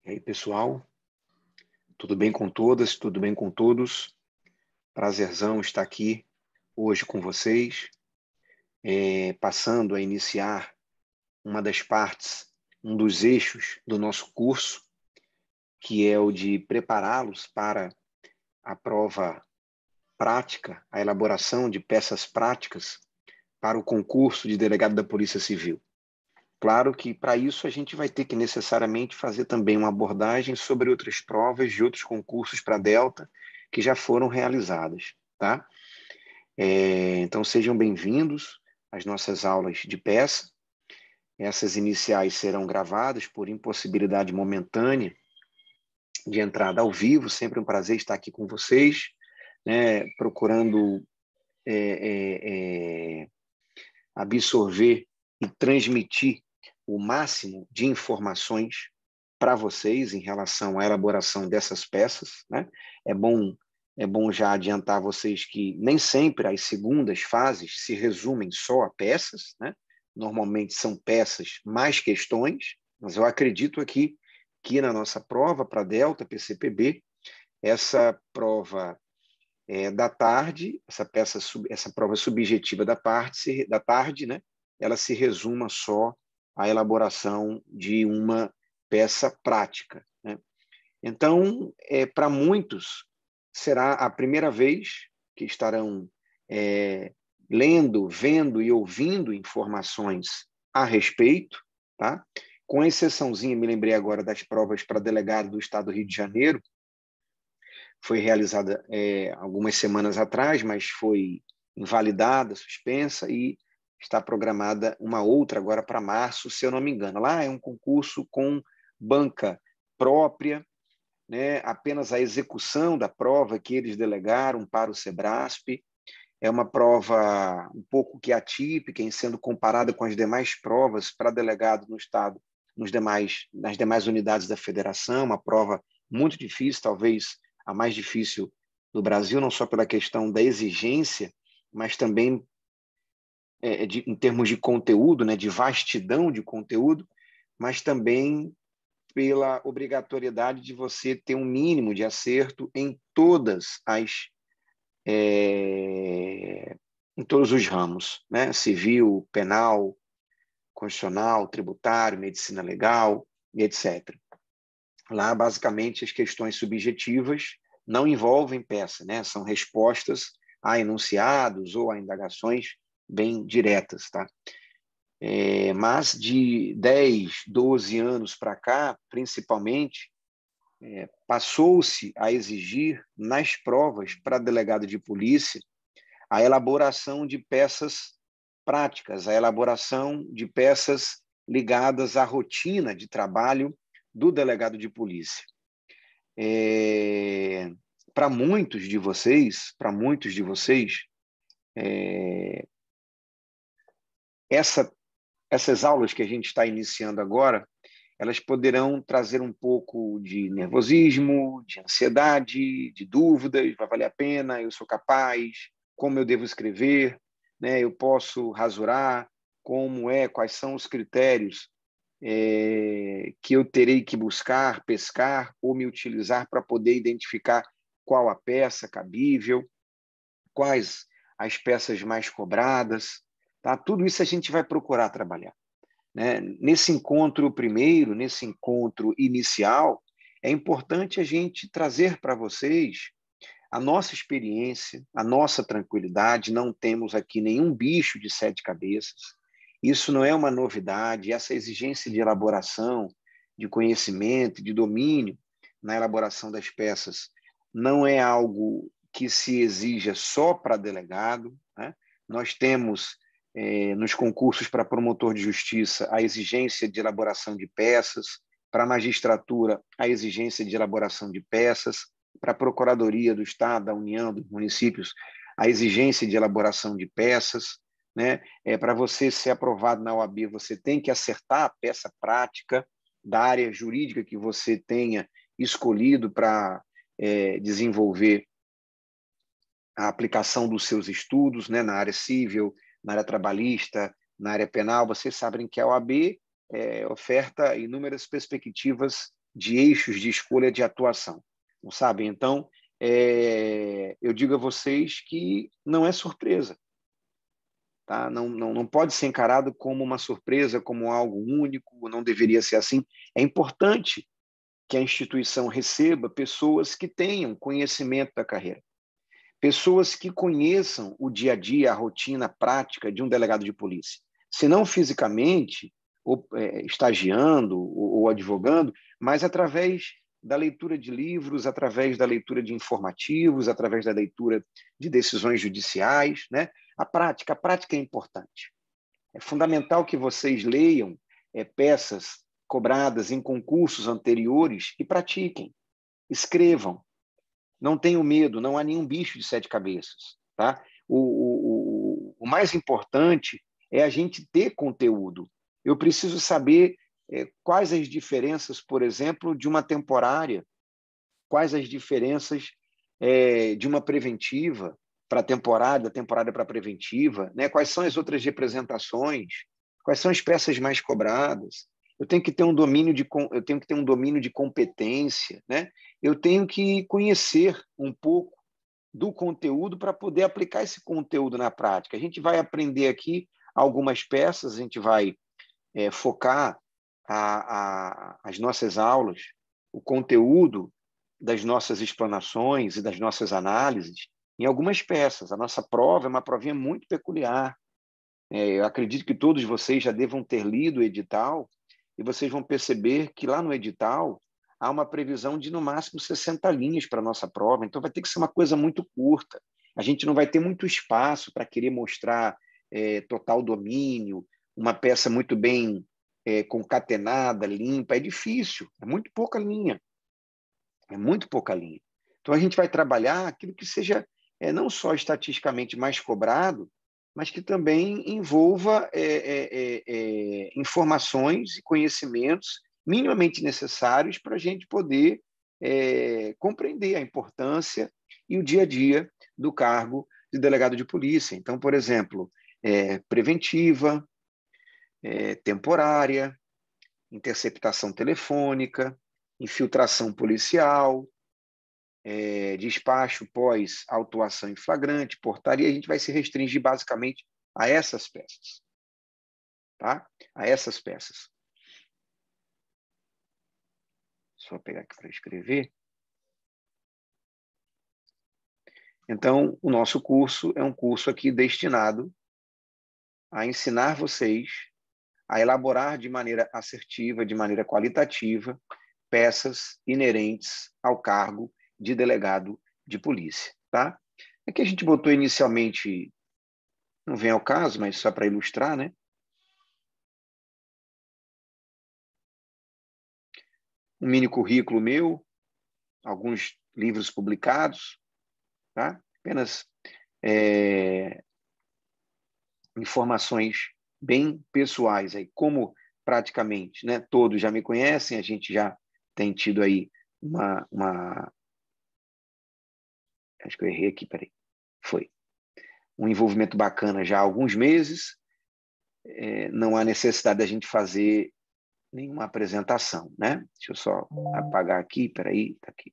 E aí, pessoal, tudo bem com todas, tudo bem com todos? Prazerzão estar aqui hoje com vocês, passando a iniciar uma das partes, um dos eixos do nosso curso, que é o de prepará-los para a prova prática, a elaboração de peças práticas para o concurso de delegado da Polícia Civil. Claro que, para isso, a gente vai ter que necessariamente fazer também uma abordagem sobre outras provas de outros concursos para Delta que já foram realizadas, tá? Então, sejam bem-vindos às nossas aulas de peça. Essas iniciais serão gravadas por impossibilidade momentânea de entrada ao vivo. Sempre um prazer estar aqui com vocês, né? Procurando absorver e transmitir o máximo de informações para vocês em relação à elaboração dessas peças, né? É bom já adiantar a vocês que nem sempre as segundas fases se resumem só a peças, né? Normalmente são peças mais questões, mas eu acredito aqui que na nossa prova para Delta, PCPB, essa prova da tarde, essa prova subjetiva da tarde, né? Ela se resuma só à elaboração de uma peça prática, né? Então, para muitos, será a primeira vez que estarão lendo, vendo e ouvindo informações a respeito, tá? Com exceçãozinha, me lembrei agora das provas para delegado do Estado do Rio de Janeiro, foi realizada algumas semanas atrás, mas foi invalidada, suspensa, e está programada uma outra agora para março, se eu não me engano. Lá é um concurso com banca própria, né? Apenas a execução da prova que eles delegaram para o SEBRASP. É uma prova um pouco que atípica, em sendo comparada com as demais provas para delegado no Estado, nas demais unidades da federação, uma prova muito difícil, talvez a mais difícil do Brasil, não só pela questão da exigência, mas também em termos de conteúdo, né, de vastidão de conteúdo, mas também pela obrigatoriedade de você ter um mínimo de acerto em todos os ramos, né? Civil, penal, constitucional, tributário, medicina legal e etc. Lá, basicamente, as questões subjetivas não envolvem peça, né? São respostas a enunciados ou a indagações bem diretas, tá? Mas de 10, 12 anos para cá, principalmente, passou-se a exigir nas provas para delegado de polícia a elaboração de peças práticas, a elaboração de peças ligadas à rotina de trabalho do delegado de polícia. Para muitos de vocês, essas aulas que a gente está iniciando agora, elas poderão trazer um pouco de nervosismo, de ansiedade, de dúvidas: vai valer a pena, eu sou capaz, como eu devo escrever, né? Eu posso rasurar, quais são os critérios que eu terei que buscar, pescar ou me utilizar para poder identificar qual a peça cabível, quais as peças mais cobradas, tá? Tudo isso a gente vai procurar trabalhar, né? Nesse encontro primeiro, nesse encontro inicial, é importante a gente trazer para vocês a nossa experiência, a nossa tranquilidade. Não temos aqui nenhum bicho de 7 cabeças. Isso não é uma novidade. Essa exigência de elaboração, de conhecimento, de domínio na elaboração das peças não é algo que se exija só para delegado, né? Nós temos nos concursos para promotor de justiça a exigência de elaboração de peças, para a magistratura a exigência de elaboração de peças, para a Procuradoria do Estado, da União, dos municípios, a exigência de elaboração de peças, né? Para você ser aprovado na OAB, você tem que acertar a peça prática da área jurídica que você tenha escolhido para desenvolver a aplicação dos seus estudos, né, na área civil, na área trabalhista, na área penal. Vocês sabem que a OAB oferta inúmeras perspectivas de eixos de escolha de atuação, não sabe? Então, eu digo a vocês que não é surpresa, tá? Não pode ser encarado como uma surpresa, como algo único, não deveria ser assim. É importante que a instituição receba pessoas que tenham conhecimento da carreira, pessoas que conheçam o dia a dia, a rotina, a prática de um delegado de polícia. Se não fisicamente, ou estagiando ou advogando, mas através da leitura de livros, através da leitura de informativos, através da leitura de decisões judiciais, né? A prática é importante. É fundamental que vocês leiam peças cobradas em concursos anteriores e pratiquem, escrevam. Não tenham medo, não há nenhum bicho de sete cabeças. Tá? O mais importante é a gente ter conteúdo. Eu preciso saber quais as diferenças, por exemplo, de uma temporária, quais as diferenças de uma preventiva para temporária, da temporária para preventiva, né? Quais são as outras representações, quais são as peças mais cobradas. Eu tenho que ter um domínio de competência, né? Eu tenho que conhecer um pouco do conteúdo para poder aplicar esse conteúdo na prática. A gente vai aprender aqui algumas peças, a gente vai focar as nossas aulas, o conteúdo das nossas explanações e das nossas análises em algumas peças. A nossa prova é uma provinha muito peculiar. Eu acredito que todos vocês já devam ter lido o edital e vocês vão perceber que lá no edital há uma previsão de, no máximo, 60 linhas para a nossa prova. Então, vai ter que ser uma coisa muito curta. A gente não vai ter muito espaço para querer mostrar total domínio, uma peça muito bem concatenada, limpa. É difícil, é muito pouca linha. É muito pouca linha. Então, a gente vai trabalhar aquilo que seja não só estatisticamente mais cobrado, mas que também envolva informações e conhecimentos minimamente necessários para a gente poder compreender a importância e o dia a dia do cargo de delegado de polícia. Então, por exemplo, preventiva, temporária, interceptação telefônica, infiltração policial, despacho pós autuação em flagrante, portaria, a gente vai se restringir basicamente a essas peças. Tá? A essas peças. Só pegar aqui para escrever. Então, o nosso curso é um curso aqui destinado a ensinar vocês a elaborar de maneira assertiva, de maneira qualitativa, peças inerentes ao cargo de delegado de polícia. Tá? Aqui a gente botou inicialmente, não vem ao caso, mas só para ilustrar, né? Um mini currículo meu, alguns livros publicados, tá? Apenas informações bem pessoais aí, como praticamente, né, todos já me conhecem, a gente já tem tido aí acho que eu errei aqui, peraí, foi um envolvimento bacana já há alguns meses, não há necessidade da gente fazer nenhuma apresentação, né? Deixa eu só apagar aqui, peraí, tá aqui.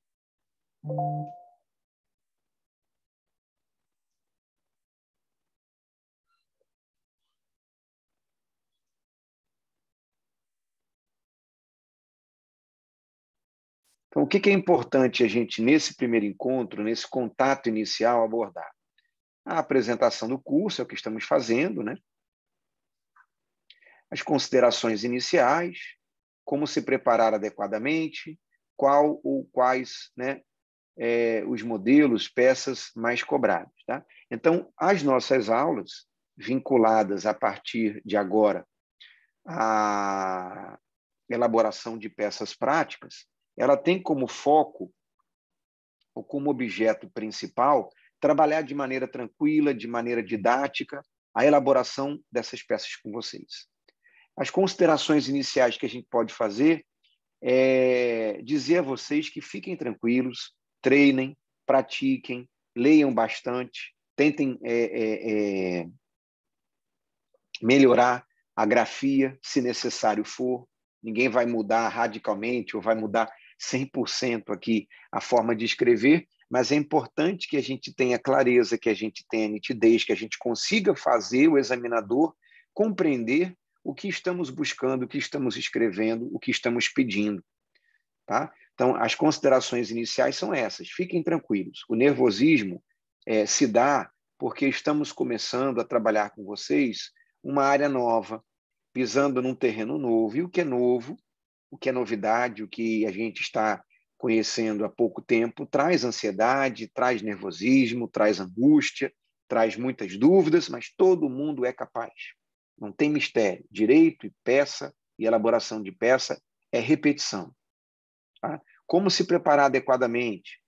Então, o que é importante a gente, nesse primeiro encontro, nesse contato inicial, abordar? A apresentação do curso, é o que estamos fazendo, né? As considerações iniciais, como se preparar adequadamente, qual ou quais, né, os modelos, peças mais cobrados. Tá? Então, as nossas aulas, vinculadas a partir de agora à elaboração de peças práticas, ela tem como foco ou como objeto principal trabalhar de maneira tranquila, de maneira didática, a elaboração dessas peças com vocês. As considerações iniciais que a gente pode fazer é dizer a vocês que fiquem tranquilos, treinem, pratiquem, leiam bastante, tentem melhorar a grafia, se necessário for, ninguém vai mudar radicalmente ou vai mudar 100% aqui a forma de escrever, mas é importante que a gente tenha clareza, que a gente tenha nitidez, que a gente consiga fazer o examinador compreender o que estamos buscando, o que estamos escrevendo, o que estamos pedindo. Tá? Então, as considerações iniciais são essas. Fiquem tranquilos. O nervosismo se dá porque estamos começando a trabalhar com vocês uma área nova, pisando num terreno novo. E o que é novo, o que é novidade, o que a gente está conhecendo há pouco tempo, traz ansiedade, traz nervosismo, traz angústia, traz muitas dúvidas, mas todo mundo é capaz. Não tem mistério. Direito e peça e elaboração de peça é repetição. Tá? Como se preparar adequadamente?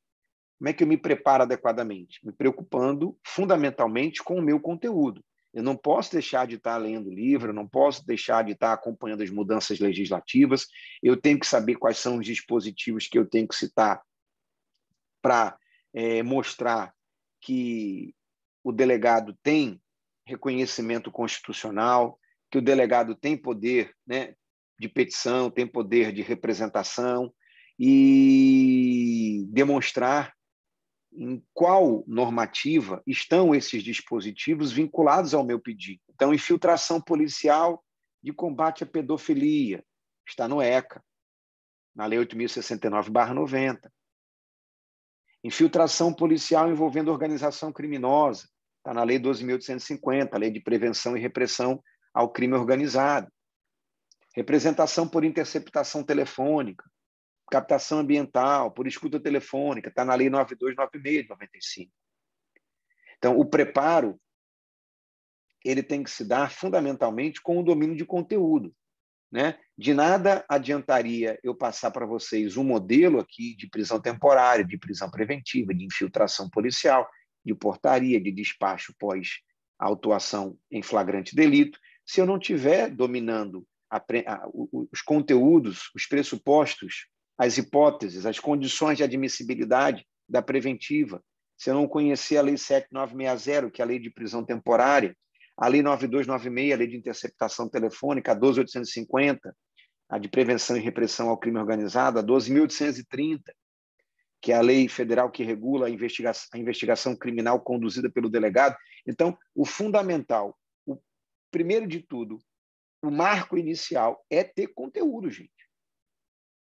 Como é que eu me preparo adequadamente? Me preocupando fundamentalmente com o meu conteúdo. Eu não posso deixar de estar lendo livro, eu não posso deixar de estar acompanhando as mudanças legislativas, eu tenho que saber quais são os dispositivos que eu tenho que citar para mostrar que o delegado tem reconhecimento constitucional, que o delegado tem poder, né, de petição, tem poder de representação, e demonstrar em qual normativa estão esses dispositivos vinculados ao meu pedido. Então, infiltração policial de combate à pedofilia está no ECA, na Lei 8.069/90. Infiltração policial envolvendo organização criminosa está na Lei 12.850, a Lei de Prevenção e Repressão ao Crime Organizado. Representação por interceptação telefônica, captação ambiental, por escuta telefônica, está na Lei 9296 de 95. Então, o preparo ele tem que se dar fundamentalmente com o domínio de conteúdo. Né? De nada adiantaria eu passar para vocês um modelo aqui de prisão temporária, de prisão preventiva, de infiltração policial, de portaria, de despacho pós-autuação em flagrante delito, se eu não estiver dominando os conteúdos, os pressupostos, as hipóteses, as condições de admissibilidade da preventiva, se eu não conhecer a Lei 7960, que é a Lei de prisão temporária, a Lei 9296, a Lei de Interceptação Telefônica, a 12.850, a de Prevenção e Repressão ao Crime Organizado, a 12.830, que é a lei federal que regula a investigação criminal conduzida pelo delegado. Então, o fundamental, o primeiro de tudo, o marco inicial é ter conteúdo, gente.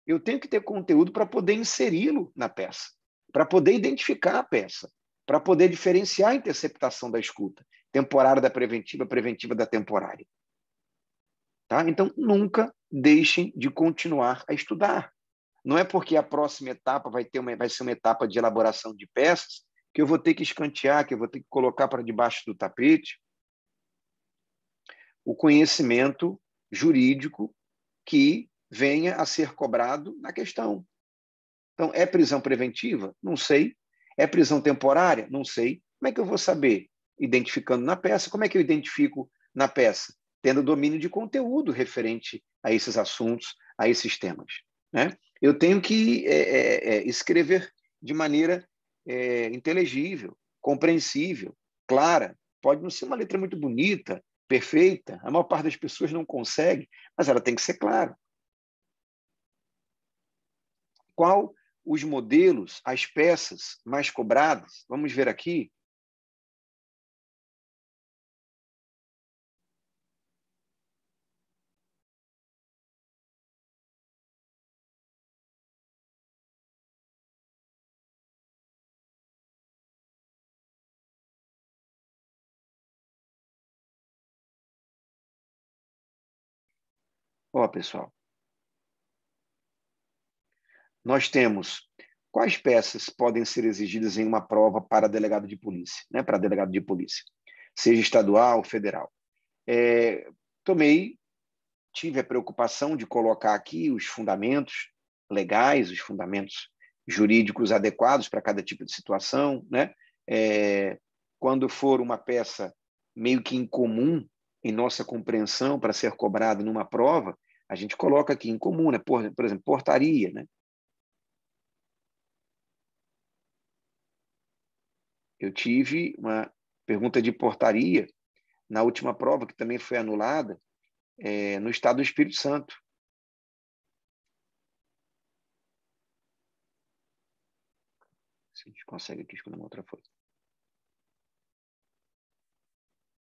Eu tenho que ter conteúdo para poder inseri-lo na peça, para poder identificar a peça, para poder diferenciar a interceptação da escuta, temporária da preventiva, preventiva da temporária. Tá? Então, nunca deixem de continuar a estudar. Não é porque a próxima etapa vai ser uma etapa de elaboração de peças que eu vou ter que escantear, que eu vou ter que colocar para debaixo do tapete o conhecimento jurídico que venha a ser cobrado na questão. Então, é prisão preventiva? Não sei. É prisão temporária? Não sei. Como é que eu vou saber? Identificando na peça. Como é que eu identifico na peça? Tendo domínio de conteúdo referente a esses assuntos, a esses temas. Né? Eu tenho que escrever de maneira inteligível, compreensível, clara. Pode não ser uma letra muito bonita, perfeita, a maior parte das pessoas não consegue, mas ela tem que ser clara. Qual os modelos, as peças mais cobradas? Vamos ver aqui. Ó, pessoal, nós temos quais peças podem ser exigidas em uma prova para delegado de polícia, né? Para delegado de polícia, seja estadual ou federal. Tive a preocupação de colocar aqui os fundamentos legais, os fundamentos jurídicos adequados para cada tipo de situação, né? Quando for uma peça meio que incomum em nossa compreensão para ser cobrada numa prova, a gente coloca aqui em comum, né? Por exemplo, portaria, né? Eu tive uma pergunta de portaria na última prova, que também foi anulada, no estado do Espírito Santo. se a gente consegue aqui escolher uma outra folha.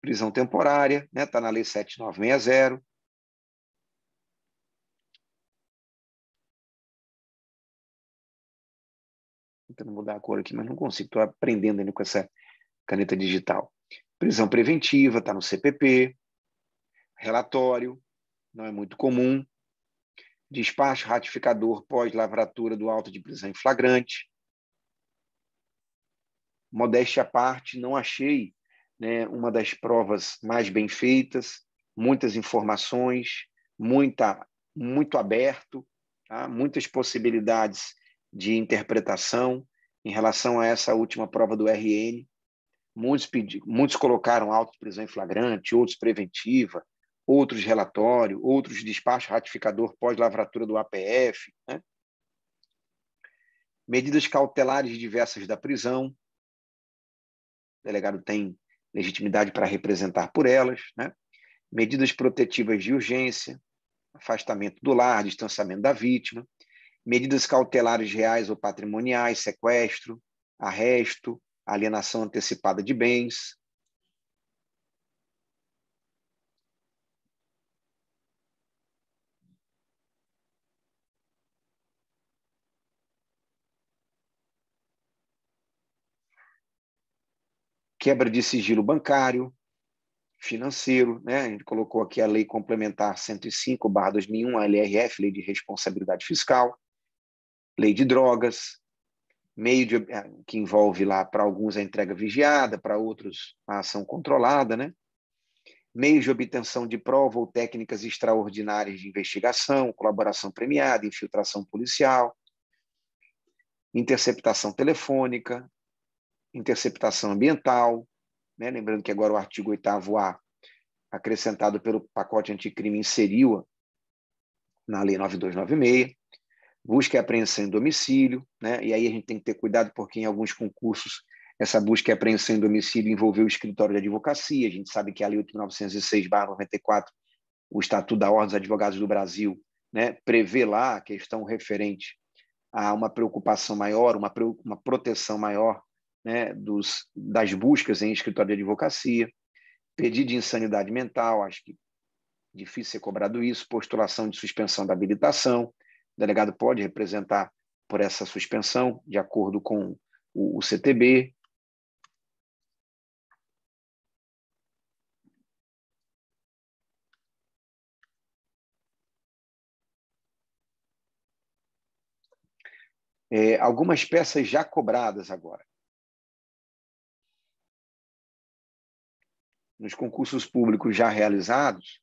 Prisão temporária, né? Está na Lei 7960. Tentando mudar a cor aqui, mas não consigo. Estou aprendendo ainda com essa caneta digital. Prisão preventiva, está no CPP. Relatório, não é muito comum. Despacho ratificador pós-lavratura do auto de prisão em flagrante. Modéstia à parte, não achei, né, uma das provas mais bem feitas, muitas informações, muito aberto, tá? Muitas possibilidades de interpretação em relação a essa última prova do RN. Muitos colocaram auto de prisão em flagrante, outros preventiva, outros relatório, outros despacho ratificador pós-lavratura do APF, né? Medidas cautelares diversas da prisão. O delegado tem legitimidade para representar por elas, né? Medidas protetivas de urgência, afastamento do lar, distanciamento da vítima, medidas cautelares reais ou patrimoniais, sequestro, arresto, alienação antecipada de bens. Quebra de sigilo bancário, financeiro, né? A gente colocou aqui a Lei Complementar 105/2001, a LRF, Lei de Responsabilidade Fiscal, Lei de Drogas, que envolve lá, para alguns, a entrega vigiada, para outros, a ação controlada, né? Meios de obtenção de prova ou técnicas extraordinárias de investigação, colaboração premiada, infiltração policial, interceptação telefônica, interceptação ambiental, né? Lembrando que agora o artigo 8º-A, acrescentado pelo pacote anticrime, inseriu na Lei 9296, busca e apreensão em domicílio, né? E aí a gente tem que ter cuidado, porque em alguns concursos essa busca e apreensão em domicílio envolveu o escritório de advocacia. A gente sabe que a Lei 8.906/94, o Estatuto da Ordem dos Advogados do Brasil, né, prevê lá a questão referente a uma preocupação maior, uma proteção maior, né, das buscas em escritório de advocacia. Pedido de insanidade mental, acho que difícil ser cobrado isso. Postulação de suspensão da habilitação. O delegado pode representar por essa suspensão, de acordo com o CTB. Algumas peças já cobradas agora. Nos concursos públicos já realizados,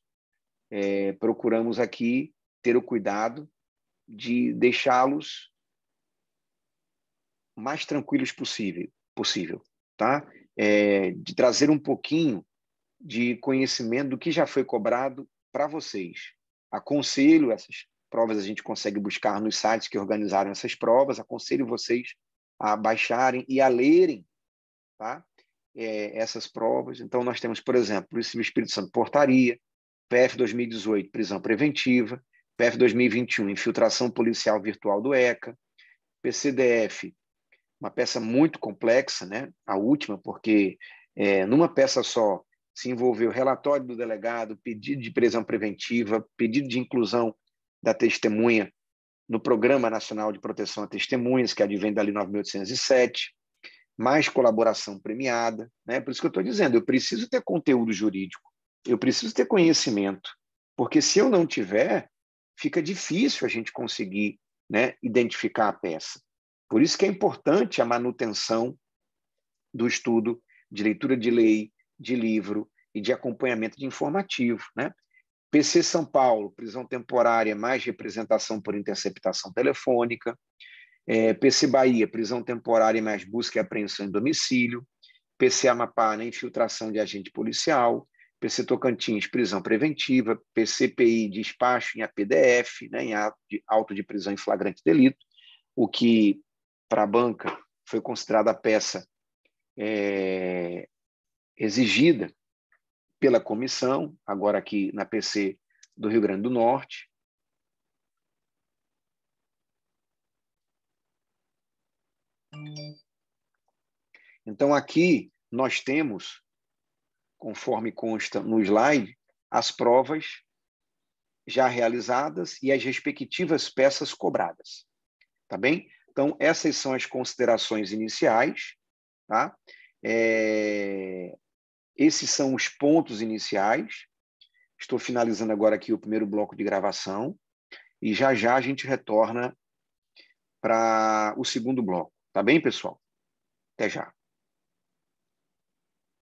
procuramos aqui ter o cuidado de deixá-los mais tranquilos possível, tá? De trazer um pouquinho de conhecimento do que já foi cobrado para vocês. Aconselho, essas provas a gente consegue buscar nos sites que organizaram essas provas, aconselho vocês a baixarem e a lerem, tá? Essas provas. Então, nós temos, por exemplo, Polícia do Espírito Santo, portaria, PF 2018, prisão preventiva, PF 2021, infiltração policial virtual do ECA, PCDF, uma peça muito complexa, né? A última, porque numa peça só se envolveu relatório do delegado, pedido de prisão preventiva, pedido de inclusão da testemunha no Programa Nacional de Proteção a Testemunhas, que advém da Lei 9.807, mais colaboração premiada, né? Por isso que eu estou dizendo, eu preciso ter conteúdo jurídico, eu preciso ter conhecimento, porque se eu não tiver, fica difícil a gente conseguir, né, identificar a peça. Por isso que é importante a manutenção do estudo de leitura de lei, de livro e de acompanhamento de informativo, né? PC São Paulo, prisão temporária mais representação por interceptação telefônica. PC Bahia, prisão temporária mais busca e apreensão em domicílio. PC Amapá, né, infiltração de agente policial. PC Tocantins, prisão preventiva. PCPI, despacho em APDF, né, em auto de prisão em flagrante delito, o que, para a banca, foi considerada a peça exigida pela comissão, agora aqui na PC do Rio Grande do Norte. Então, aqui nós temos, conforme consta no slide, as provas já realizadas e as respectivas peças cobradas. Tá bem? Então, essas são as considerações iniciais, tá? Esses são os pontos iniciais. Estou finalizando agora aqui o primeiro bloco de gravação e já já a gente retorna para o segundo bloco. Tá bem, pessoal? Até já.